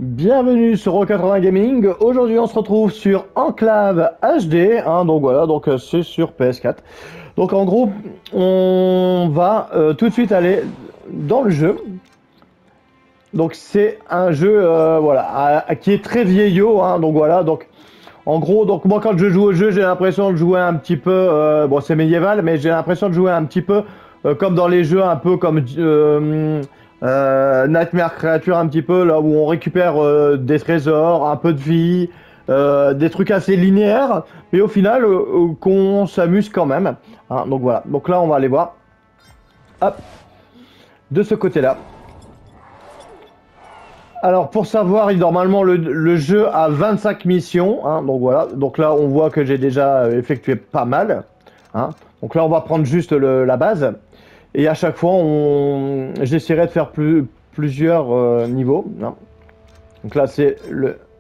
Bienvenue sur Ro80 Gaming. Aujourd'hui, on se retrouve sur Enclave HD. Donc voilà, c'est sur PS4. Donc en gros, on va tout de suite aller dans le jeu. Donc c'est un jeu voilà, qui est très vieillot. Donc voilà, donc en gros, donc moi quand je joue au jeu, j'ai l'impression de jouer un petit peu. Bon, c'est médiéval, mais j'ai l'impression de jouer un petit peu comme dans les jeux, un peu comme Nightmare Creature, un petit peu là où on récupère des trésors, un peu de vie, des trucs assez linéaires, mais au final qu'on s'amuse quand même. Donc voilà. Donc là, on va aller voir. Hop, de ce côté-là. Alors pour savoir, normalement le jeu a 25 missions, donc voilà, donc là on voit que j'ai déjà effectué pas mal, donc là on va prendre juste la base, et à chaque fois j'essaierai de faire plusieurs niveaux, donc là c'est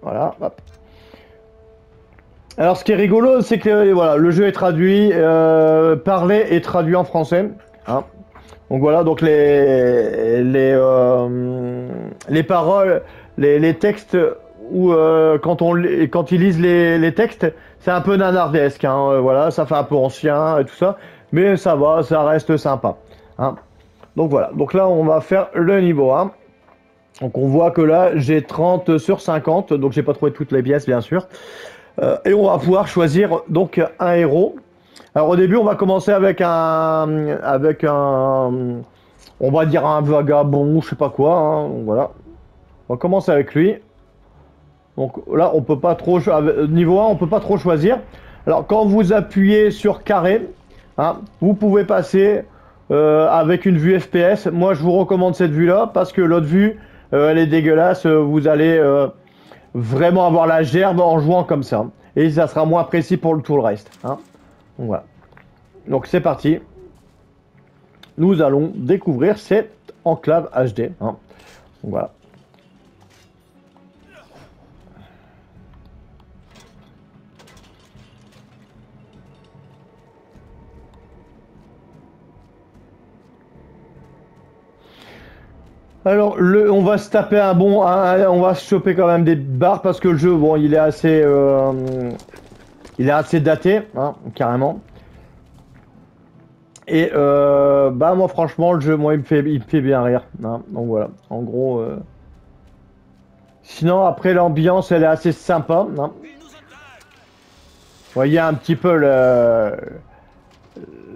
voilà, hop. Alors ce qui est rigolo, c'est que voilà, le jeu est traduit, parlé et traduit en français, donc voilà, donc les paroles, les textes, où quand ils lisent les textes, c'est un peu nanardesque, voilà, ça fait un peu ancien et tout ça, mais ça va, ça reste sympa. Donc voilà, donc là on va faire le niveau 1. Donc on voit que là j'ai 30 sur 50, donc j'ai pas trouvé toutes les pièces bien sûr. Et on va pouvoir choisir donc un héros. Alors au début on va commencer on va dire un vagabond, je sais pas quoi, donc voilà. On va commencer avec lui. Donc là, on peut pas trop niveau 1, on peut pas trop choisir. Alors quand vous appuyez sur carré, vous pouvez passer avec une vue FPS. Moi, je vous recommande cette vue-là parce que l'autre vue, elle est dégueulasse. Vous allez vraiment avoir la gerbe en jouant comme ça. Et ça sera moins précis pour tout le reste. Donc voilà. Donc c'est parti. Nous allons découvrir cette enclave HD. Donc voilà. Alors, on va se taper on va se choper quand même des barres parce que le jeu, bon, il est assez daté, carrément. Et bah moi, franchement, le jeu, moi, il me fait bien rire. Donc voilà, en gros. Sinon, après, l'ambiance, elle est assez sympa. Vous voyez un petit peu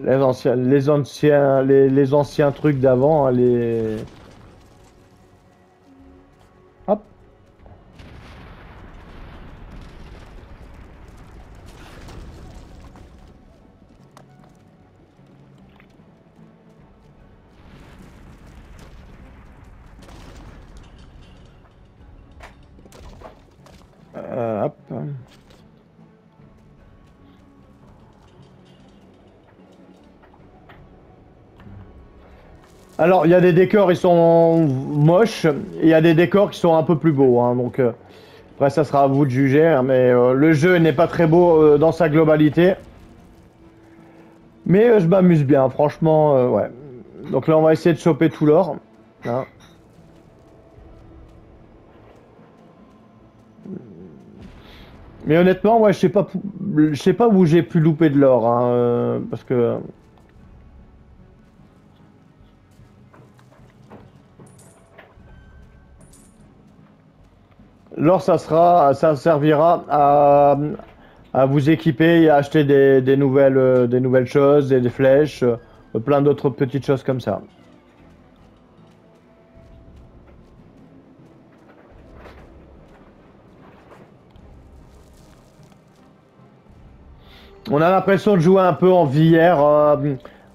les anciens trucs d'avant, Hop. Hop. Alors, il y a des décors, ils sont moches, et il y a des décors qui sont un peu plus beaux, donc après ça sera à vous de juger, mais le jeu n'est pas très beau dans sa globalité. Mais je m'amuse bien, franchement, ouais. Donc là, on va essayer de choper tout l'or. Mais honnêtement, ouais, je sais pas où j'ai pu louper de l'or, parce que l'or, ça servira à vous équiper et à acheter des nouvelles choses, des flèches, plein d'autres petites choses comme ça. On a l'impression de jouer un peu en VR,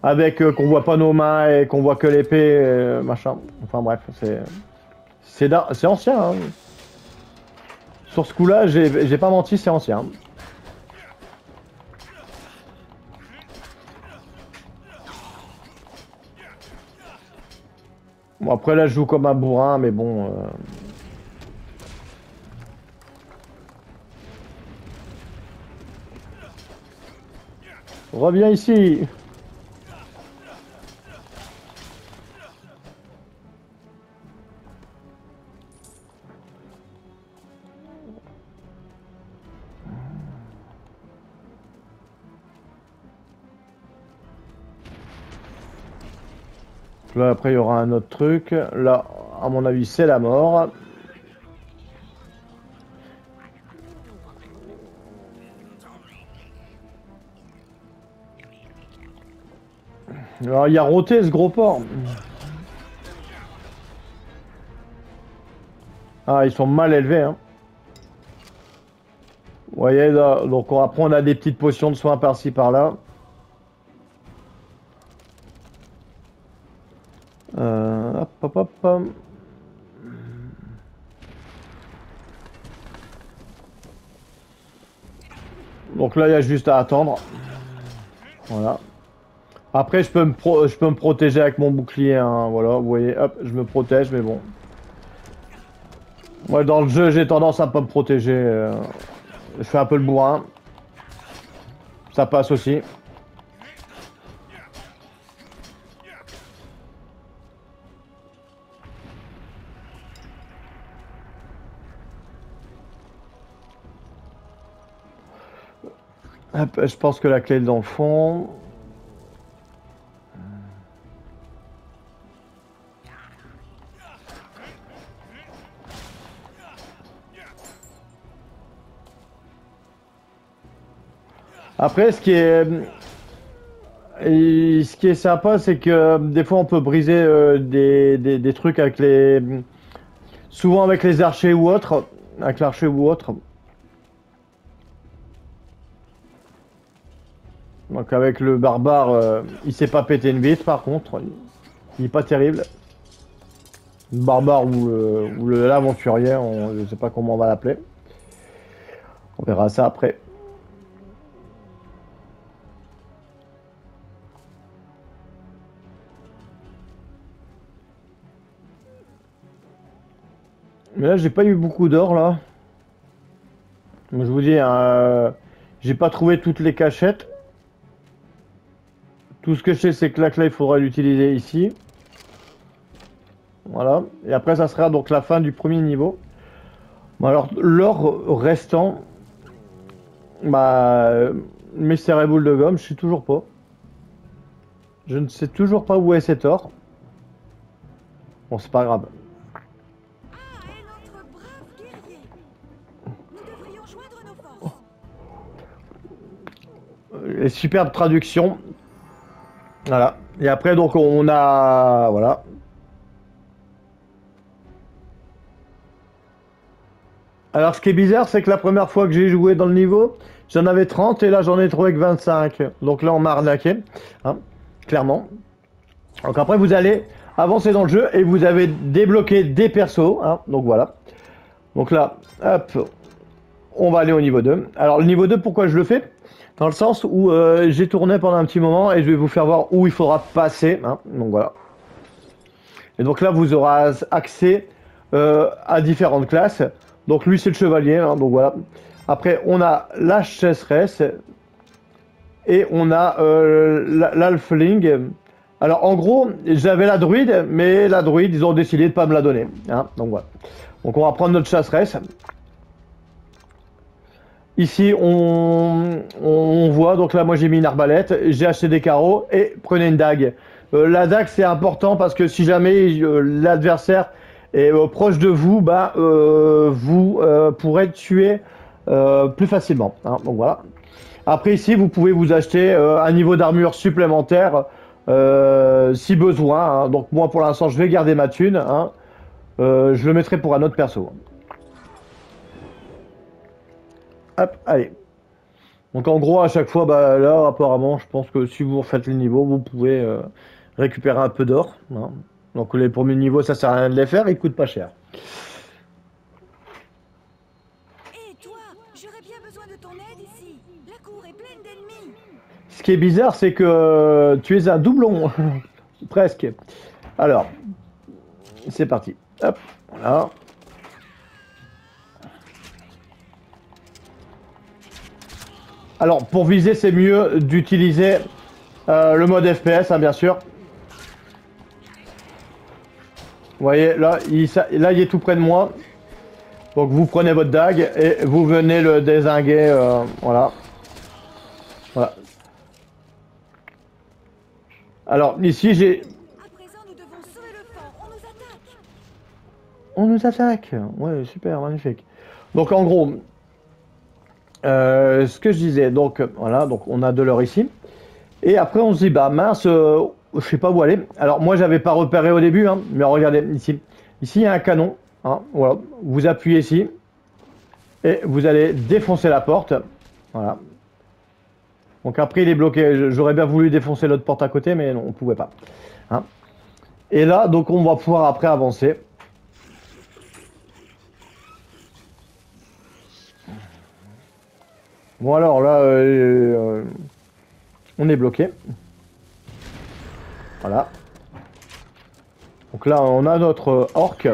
avec qu'on voit pas nos mains et qu'on voit que l'épée, machin. Enfin bref, c'est ancien. Sur ce coup-là, j'ai pas menti, c'est ancien. Bon, après là, je joue comme un bourrin, mais bon. Reviens ici. Là, après, il y aura un autre truc. Là, à mon avis, c'est la mort. Alors, il y a roté ce gros porc. Ah, ils sont mal élevés, hein. Vous voyez, là, donc après, on a des petites potions de soins par-ci, par-là. Hop, hop, hop, hop. Donc là, il y a juste à attendre. Voilà. Après, je peux me protéger avec mon bouclier, hein. Voilà, vous voyez, hop, je me protège, mais bon. Moi, dans le jeu, j'ai tendance à pas me protéger. Je fais un peu le bourrin. Ça passe aussi. Hop, je pense que la clé est dans le fond. Après, ce qui est sympa, c'est que des fois, on peut briser des trucs avec les... Souvent avec les archers ou autres. Avec l'archer ou autre. Donc avec le barbare, il s'est pas pété une vitre par contre. Il est pas terrible. Le barbare ou l'aventurier, je sais pas comment on va l'appeler. On verra ça après. Mais là, j'ai pas eu beaucoup d'or là. Je vous dis, j'ai pas trouvé toutes les cachettes. Tout ce que je sais, c'est que la clé, il faudra l'utiliser ici. Voilà. Et après, ça sera donc la fin du premier niveau. Bon, alors, l'or restant, bah, mes boules de gomme, je sais toujours pas. Je ne sais toujours pas où est cet or. Bon, c'est pas grave. Les superbes traductions. Voilà. Et après, donc, on a... Voilà. Alors, ce qui est bizarre, c'est que la première fois que j'ai joué dans le niveau, j'en avais 30 et là, j'en ai trouvé que 25. Donc là, on m'a arnaqué. Hein, clairement. Donc après, vous allez avancer dans le jeu et vous avez débloqué des persos. Hein, donc voilà. Donc là, hop, on va aller au niveau 2. Alors, le niveau 2, pourquoi je le fais? Dans le sens où j'ai tourné pendant un petit moment et je vais vous faire voir où il faudra passer. Hein, donc voilà. Et donc là, vous aurez accès à différentes classes. Donc lui, c'est le chevalier. Hein, donc voilà. Après, on a la chasseresse et on a l'alfling. Alors en gros, j'avais la druide, mais la druide, ils ont décidé de pas me la donner. Hein, donc voilà. Donc on va prendre notre chasseresse. Ici, on voit, donc là, moi j'ai mis une arbalète, j'ai acheté des carreaux et prenez une dague. La dague, c'est important parce que si jamais l'adversaire est proche de vous, bah, vous pourrez tuer plus facilement. Hein, donc voilà. Après, ici, vous pouvez vous acheter un niveau d'armure supplémentaire si besoin. Hein. Donc moi, pour l'instant, je vais garder ma thune. Hein. Je le mettrai pour un autre perso. Hop, allez. Donc en gros, à chaque fois, bah, là, apparemment, je pense que si vous refaites le niveau, vous pouvez récupérer un peu d'or. Hein. Donc les premiers niveaux, ça sert à rien de les faire, ils coûtent pas cher. Et toi, j'aurais bien besoin de ton aide ici. La cour est pleine d'ennemis. Ce qui est bizarre, c'est que tu es un doublon. Presque. Alors, c'est parti. Hop, voilà. Alors, pour viser, c'est mieux d'utiliser le mode FPS, hein, bien sûr. Vous voyez, là il est tout près de moi. Donc, vous prenez votre dague et vous venez le dézinguer. Voilà. Voilà. Alors, ici, j'ai... À présent, nous devons retrouvé le fond, on nous attaque. On nous attaque. Ouais, super, magnifique. Donc en gros, ce que je disais, donc voilà, donc on a de l'or ici. Et après on se dit, bah mince, je sais pas où aller. Alors moi j'avais pas repéré au début, hein, mais regardez ici. Ici il y a un canon. Hein, voilà. Vous appuyez ici. Et vous allez défoncer la porte. Voilà. Donc après il est bloqué. J'aurais bien voulu défoncer l'autre porte à côté, mais non, on pouvait pas. Hein. Et là, donc on va pouvoir après avancer. Bon alors là, on est bloqué. Voilà. Donc là, on a notre orc.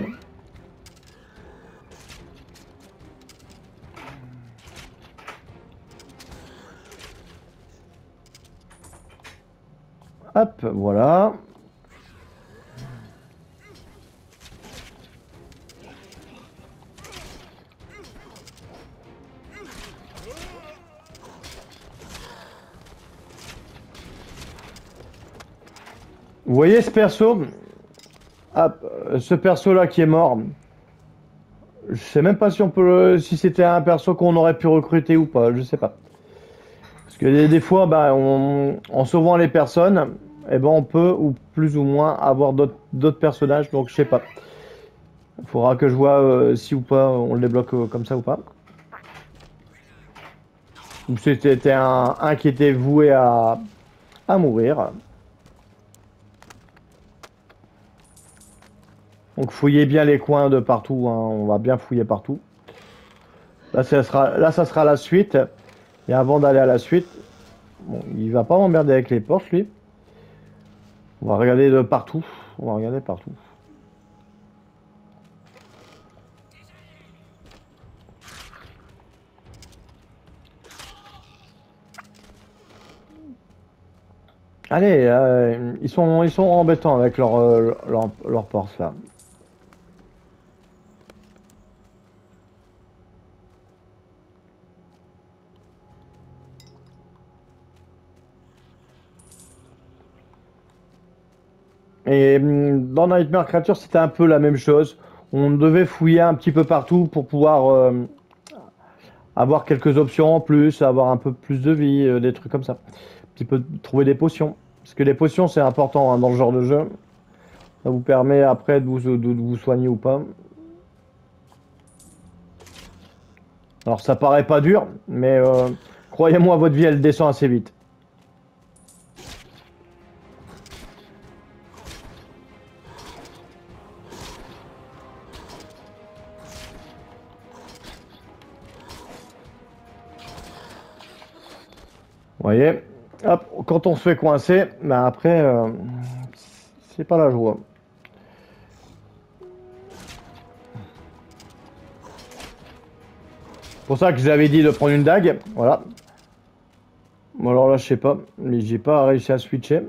Hop, voilà. Vous voyez ce perso? Hop, ce perso là qui est mort. Je sais même pas si on peut si c'était un perso qu'on aurait pu recruter ou pas, je sais pas. Parce que des fois, bah, en sauvant les personnes, eh ben, on peut ou plus ou moins avoir d'autres personnages, donc je sais pas. Il faudra que je vois si ou pas on le débloque comme ça ou pas. Ou c'était un qui était voué à mourir. Donc fouillez bien les coins de partout, hein. On va bien fouiller partout. Là ça sera la suite. Et avant d'aller à la suite, bon, il va pas m'emmerder avec les portes lui. On va regarder de partout. On va regarder partout. Allez, ils sont embêtants avec leur porte là. Et dans Nightmare Creature, c'était un peu la même chose. On devait fouiller un petit peu partout pour pouvoir avoir quelques options en plus, avoir un peu plus de vie, des trucs comme ça. Un petit peu trouver des potions. Parce que les potions, c'est important hein, dans le genre de jeu. Ça vous permet après de vous soigner ou pas. Alors ça paraît pas dur, mais croyez-moi, votre vie, elle descend assez vite. Vous voyez, hop, quand on se fait coincer, ben après, c'est pas la joie. C'est pour ça que je vous avais dit de prendre une dague, voilà. Bon alors là, je sais pas, mais j'ai pas réussi à switcher.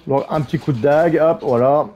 Donc un petit coup de dague, hop, voilà.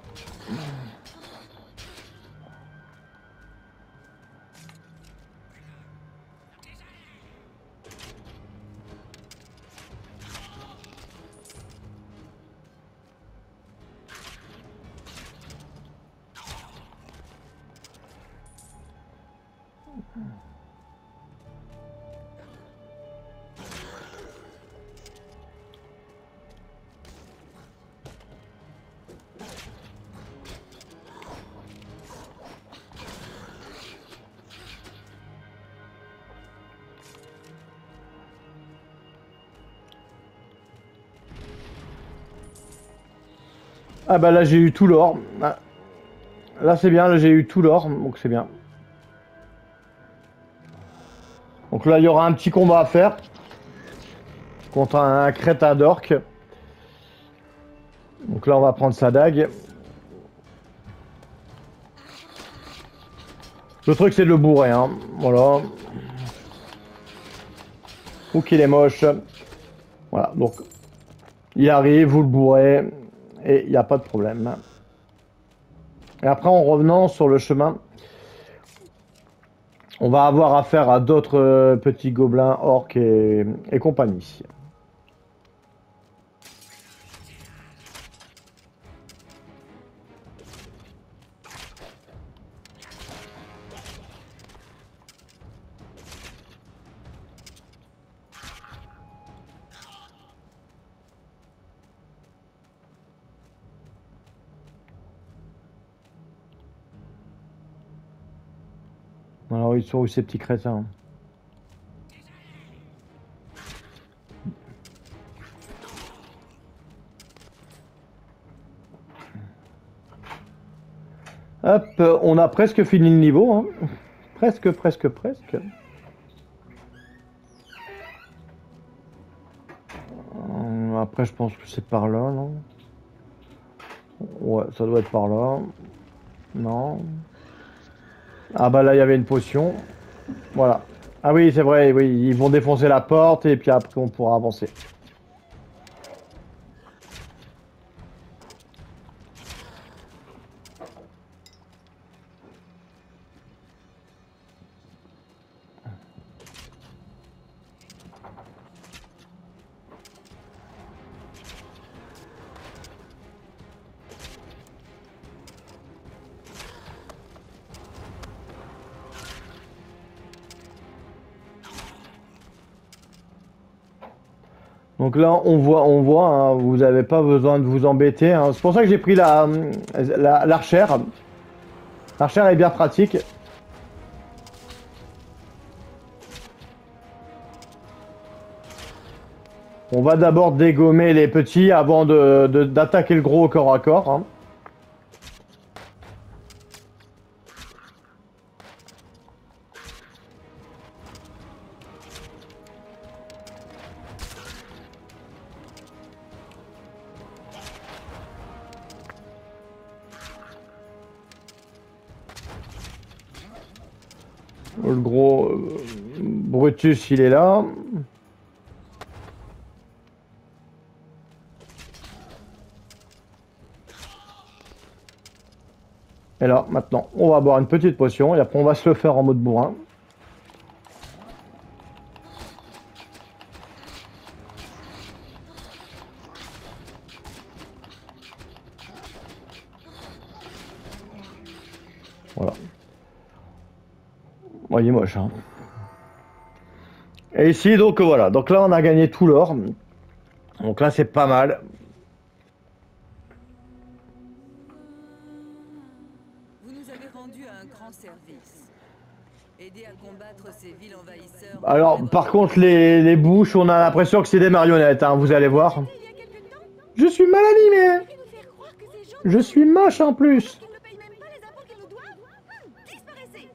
Ah bah là j'ai eu tout l'or. Ah, là c'est bien, là j'ai eu tout l'or, donc c'est bien. Donc là il y aura un petit combat à faire. contre un crétin d'orque. Donc là, on va prendre sa dague. Le truc, c'est de le bourrer, hein. Voilà. Ou qu'il est moche. Voilà, donc il arrive, vous le bourrez, et il n'y a pas de problème. Et après, en revenant sur le chemin, on va avoir affaire à d'autres petits gobelins, orques et compagnie. Alors, ils sont où ces petits crétins? Hop, on a presque fini le niveau, hein. Presque. Après, je pense que c'est par là, non? Ouais, ça doit être par là. Non. Ah bah là, il y avait une potion. Voilà. Ah oui, c'est vrai, oui, ils vont défoncer la porte et puis après, on pourra avancer. Donc là, on voit, hein, vous n'avez pas besoin de vous embêter, hein. C'est pour ça que j'ai pris l'archère. L'archère est bien pratique. On va d'abord dégommer les petits avant d'attaquer le gros au corps à corps, hein. Le gros Brutus, il est là. Et là, maintenant, on va boire une petite potion et après on va se le faire en mode bourrin. Voilà. Bon, il est moche, hein. Et ici, donc voilà. Donc là, on a gagné tout l'or. Donc là, c'est pas mal. Vous nous avez rendu un grand service. Aider à combattre ces villes envahisseurs. Alors, par contre, les bouches, on a l'impression que c'est des marionnettes, hein, vous allez voir. Il y a quelque temps, Je suis mal animé. nous faire croire que ces gens Je suis moche en plus. ne payent même pas les impôts qu'ils nous doivent. Disparaissez.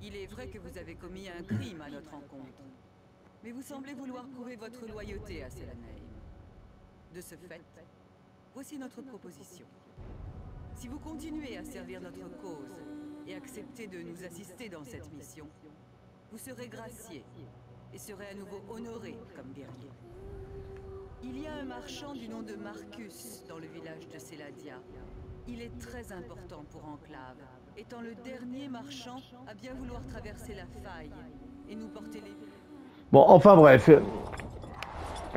Il est vrai que vous avez commis un crime à notre encontre. Mais vous semblez vouloir prouver votre loyauté à Selanaim. De ce fait, voici notre proposition. Si vous continuez à servir notre cause et acceptez de nous assister dans cette mission, vous serez gracié et serez à nouveau honoré comme guerrier. Il y a un marchand du nom de Marcus dans le village de Celadia. Il est très important pour Enclave, étant le dernier marchand à bien vouloir traverser la faille et nous porter les... Bon, enfin bref.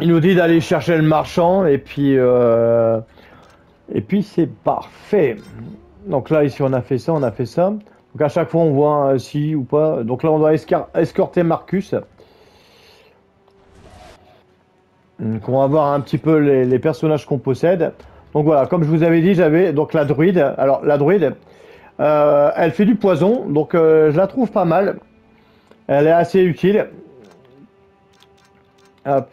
Il nous dit d'aller chercher le marchand et puis c'est parfait. Donc là, ici, on a fait ça, on a fait ça. Donc à chaque fois, on voit si ou pas. Donc là, on doit escorter Marcus. Donc on va voir un petit peu les personnages qu'on possède. Donc voilà, comme je vous avais dit, j'avais donc la druide. Alors la druide, elle fait du poison, donc je la trouve pas mal. Elle est assez utile. Hop.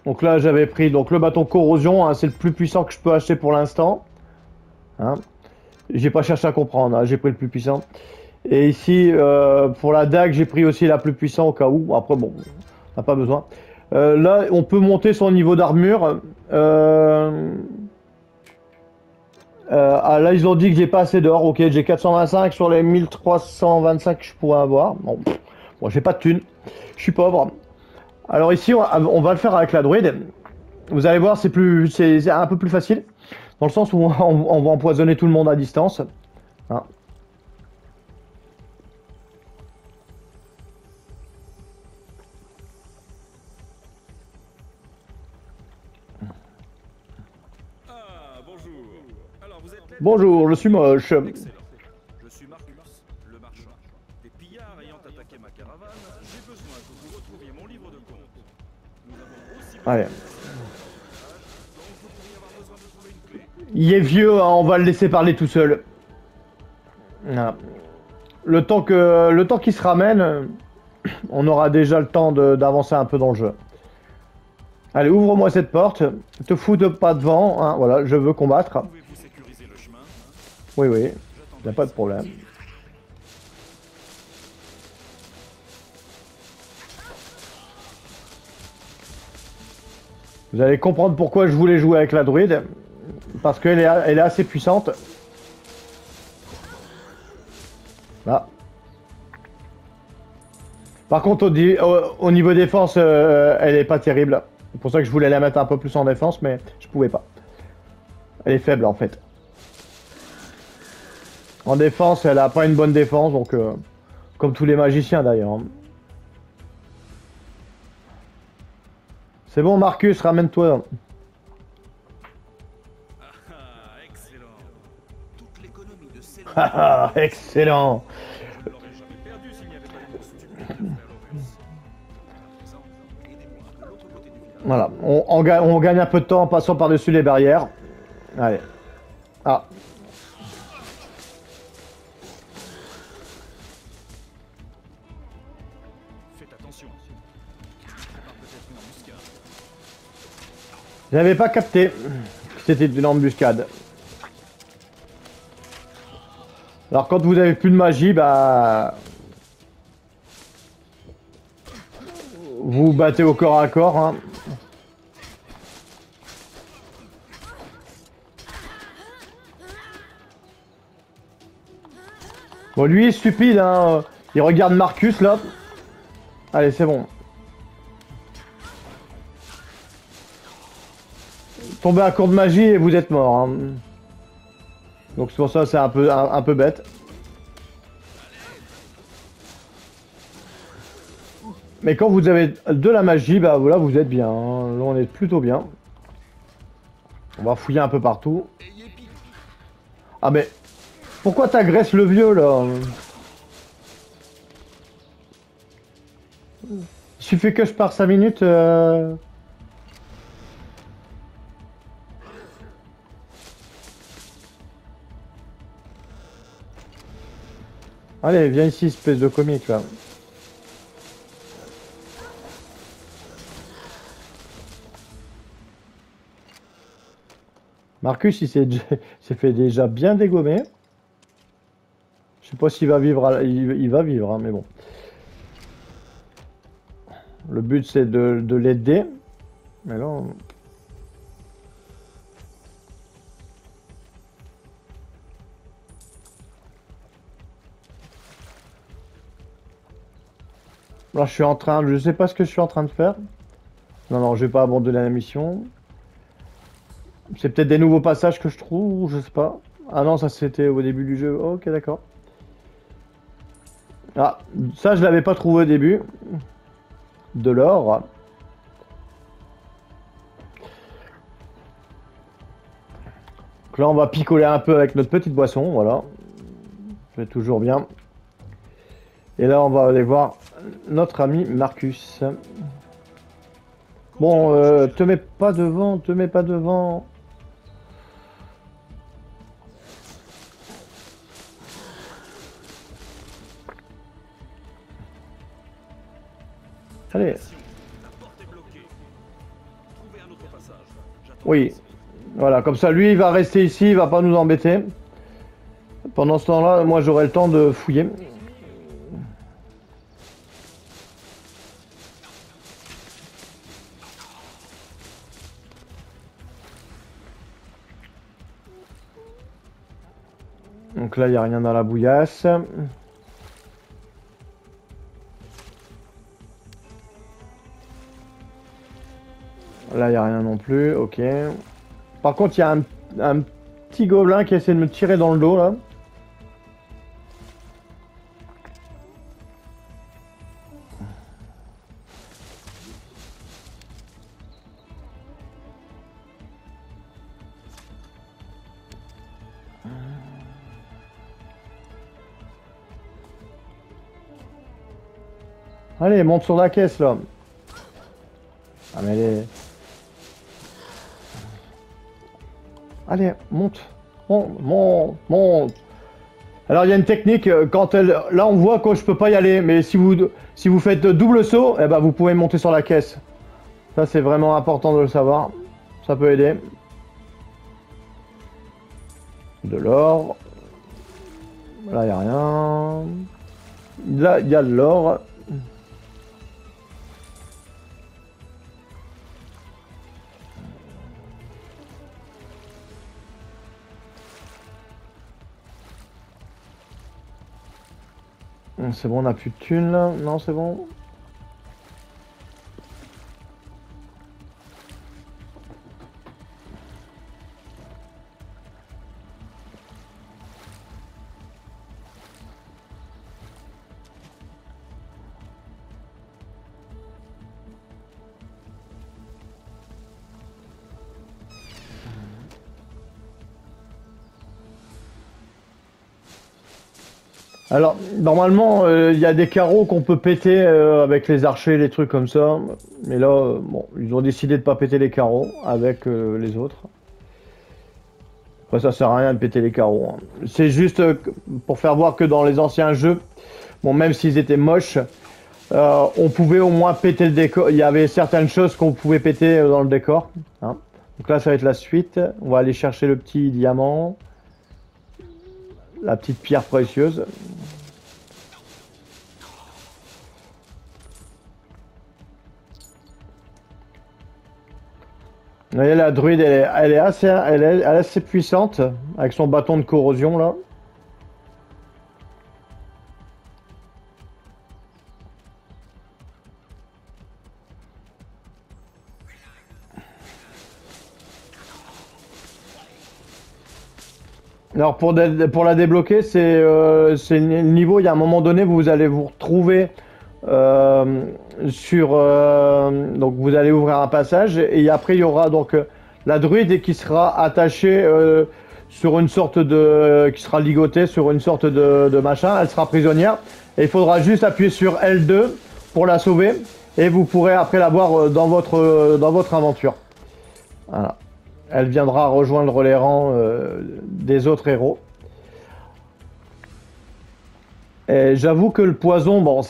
Donc là j'avais pris donc le bâton corrosion, hein, c'est le plus puissant que je peux acheter pour l'instant. Hein. J'ai pas cherché à comprendre, hein, j'ai pris le plus puissant. Et ici pour la dague j'ai pris aussi la plus puissante au cas où. Après bon, on n'a pas besoin. Là on peut monter son niveau d'armure. Là ils ont dit que j'ai pas assez d'or. Ok, j'ai 425 sur les 1325 que je pourrais avoir. Bon, bon j'ai pas de thunes, je suis pauvre. Alors ici on va le faire avec la druide. Vous allez voir, c'est un peu plus facile, dans le sens où on va empoisonner tout le monde à distance. Hein. Ah, bonjour. Alors, vous êtes l'aide Bonjour, je suis moche. Excellent. Je suis Marcus, le marchand. Des pillards ayant attaqué ma caravane, j'ai besoin que vous retrouviez mon livre de compte. Nous avons aussi besoin Allez. de donc vous pourriez avoir besoin de trouver une clé. Il est vieux, hein, on va le laisser parler tout seul. Voilà. Le temps qu'il se ramène, on aura déjà le temps d'avancer un peu dans le jeu. Allez, ouvre-moi cette porte. Te fous de pas devant. Hein, voilà, je veux combattre. Pouvez-vous sécuriser le chemin? Oui, oui. Y J'attendrai a pas de ici. problème. Vous allez comprendre pourquoi je voulais jouer avec la druide. Parce qu'elle elle est assez puissante. Là. Par contre, au niveau défense, elle est pas terrible. C'est pour ça que je voulais la mettre un peu plus en défense, mais je pouvais pas. Elle est faible en fait. En défense, elle a pas une bonne défense, donc comme tous les magiciens d'ailleurs. C'est bon, Marcus, ramène-toi. Ah, excellent. Toute l'économie de Céline Haha, excellent. ne l'aurais jamais perdu s'il n'y avait pas eu mon soutien, frère Laurus. À présent, aidez-moi de l'autre côté du village. Voilà, on gagne un peu de temps en passant par-dessus les barrières. Allez. Ah. Faites attention. Je prépare peut-être une embuscade. J'avais pas capté que c'était une embuscade. Alors quand vous avez plus de magie, bah... vous vous battez au corps à corps. Hein. Bon, lui est stupide, hein. Il regarde Marcus, là. Allez, c'est bon. Tombez à court de magie et vous êtes mort. Hein. Donc c'est pour ça c'est un peu bête. Mais quand vous avez de la magie, bah voilà, vous êtes bien. Hein. Là, on est plutôt bien. On va fouiller un peu partout. Ah mais... Pourquoi t'agresses le vieux, là? Il suffit que je pars 5 minutes... Allez, viens ici, espèce de comique, là. Marcus, il s'est fait déjà bien dégommer. Je sais pas s'il va vivre, il va vivre, hein, mais bon. Le but, c'est de l'aider. Mais là... Là, je suis en train... Je sais pas ce que je suis en train de faire. Non, non, je vais pas abandonner la mission. C'est peut-être des nouveaux passages que je trouve, je sais pas. Ah non, ça c'était au début du jeu. Ok, d'accord. Ah, ça je l'avais pas trouvé au début. De l'or. Donc là, on va picoler un peu avec notre petite boisson, voilà. C'est toujours bien. Et là, on va aller voir notre ami Marcus. Bon, te mets pas devant, te mets pas devant. Allez. La porte est bloquée. Oui. Voilà, comme ça, lui, il va rester ici, il va pas nous embêter. Pendant ce temps-là, moi, j'aurai le temps de fouiller. Donc là, il n'y a rien dans la bouillasse. Là, il n'y a rien non plus, ok. Par contre, il y a un petit gobelin qui essaie de me tirer dans le dos, là. Allez, monte sur la caisse, là. Ah, mais elle est... Allez, monte. Monte. Alors, il y a une technique, quand elle... Là, on voit que je peux pas y aller, mais si vous faites double saut, eh ben, vous pouvez monter sur la caisse. Ça, c'est vraiment important de le savoir. Ça peut aider. De l'or. Là, il n'y a rien. Là, il y a de l'or. C'est bon, on n'a plus de thunes là. Non, c'est bon. Alors, normalement, il y a des carreaux qu'on peut péter avec les archers, les trucs comme ça. Mais là, bon, ils ont décidé de pas péter les carreaux avec les autres. Après, ça sert à rien de péter les carreaux, hein. C'est juste pour faire voir que dans les anciens jeux, bon, même s'ils étaient moches, on pouvait au moins péter le décor. Il y avait certaines choses qu'on pouvait péter dans le décor, hein. Donc là, ça va être la suite. On va aller chercher le petit diamant. La petite pierre précieuse. Vous voyez, la druide, elle est assez puissante avec son bâton de corrosion là. Alors pour la débloquer, c'est le niveau, il y a un moment donné, vous allez vous retrouver donc vous allez ouvrir un passage et après il y aura donc la druide qui sera attachée sur une sorte de... qui sera ligotée sur une sorte de machin, elle sera prisonnière et il faudra juste appuyer sur L2 pour la sauver et vous pourrez après la voir dans votre aventure. Voilà. Elle viendra rejoindre les rangs des autres héros. Et j'avoue que le poison, bon,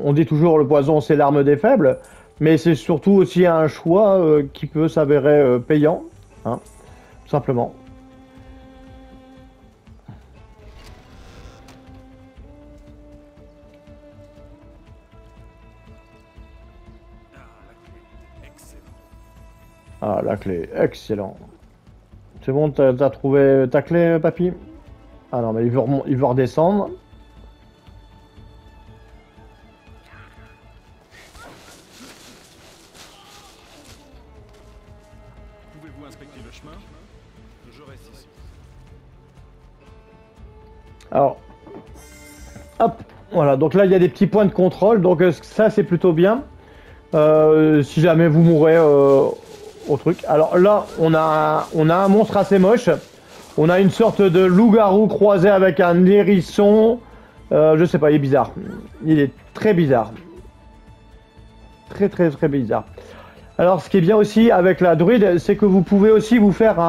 on dit toujours le poison c'est l'arme des faibles, mais c'est surtout aussi un choix qui peut s'avérer payant, hein, tout simplement. Ah, la clé, excellent. C'est bon, t'as trouvé ta clé, papy? Ah non, mais il veut redescendre. Pouvez-vous inspecter le chemin? Je reste ici. Alors, hop, voilà, donc là il y a des petits points de contrôle, donc ça c'est plutôt bien. Si jamais vous mourrez au truc. Alors là, on a un monstre assez moche. On a une sorte de loup-garou croisé avec un hérisson. Je sais pas, il est bizarre. Il est très bizarre. Très bizarre. Alors ce qui est bien aussi avec la druide, c'est que vous pouvez aussi vous faire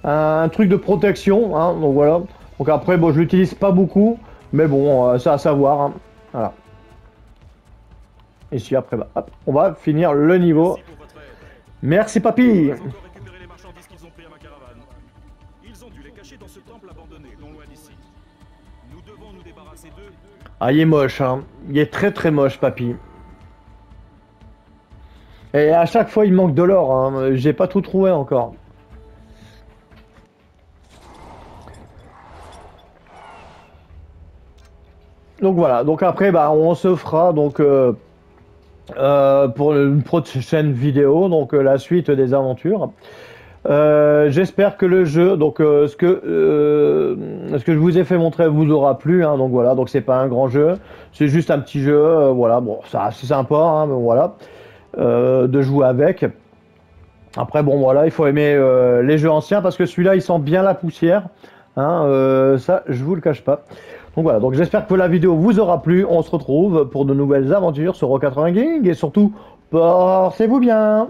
un truc de protection, hein, donc voilà. Donc après, bon, je l'utilise pas beaucoup, mais bon, ça à savoir, hein. Voilà. Et si après, bah, hop, on va finir le niveau. Merci papy. cachés dans ce temple abandonné, non loin d'ici. Nous devons nous débarrasser d'eux. Ah, il est moche, hein. Il est très très moche, papy. Et à chaque fois, il manque de l'or, hein. J'ai pas tout trouvé encore. Donc voilà, donc après, bah, on se fera donc pour une prochaine vidéo, donc la suite des aventures. J'espère que le jeu, donc ce que je vous ai fait montrer vous aura plu, hein, donc voilà, donc c'est pas un grand jeu, c'est juste un petit jeu, voilà, bon, c'est sympa, hein, mais voilà, de jouer avec. Après bon voilà, il faut aimer les jeux anciens parce que celui-là il sent bien la poussière, hein, ça je vous le cache pas. Donc voilà, donc j'espère que la vidéo vous aura plu, on se retrouve pour de nouvelles aventures sur Roll80 Gaming et surtout portez-vous bien.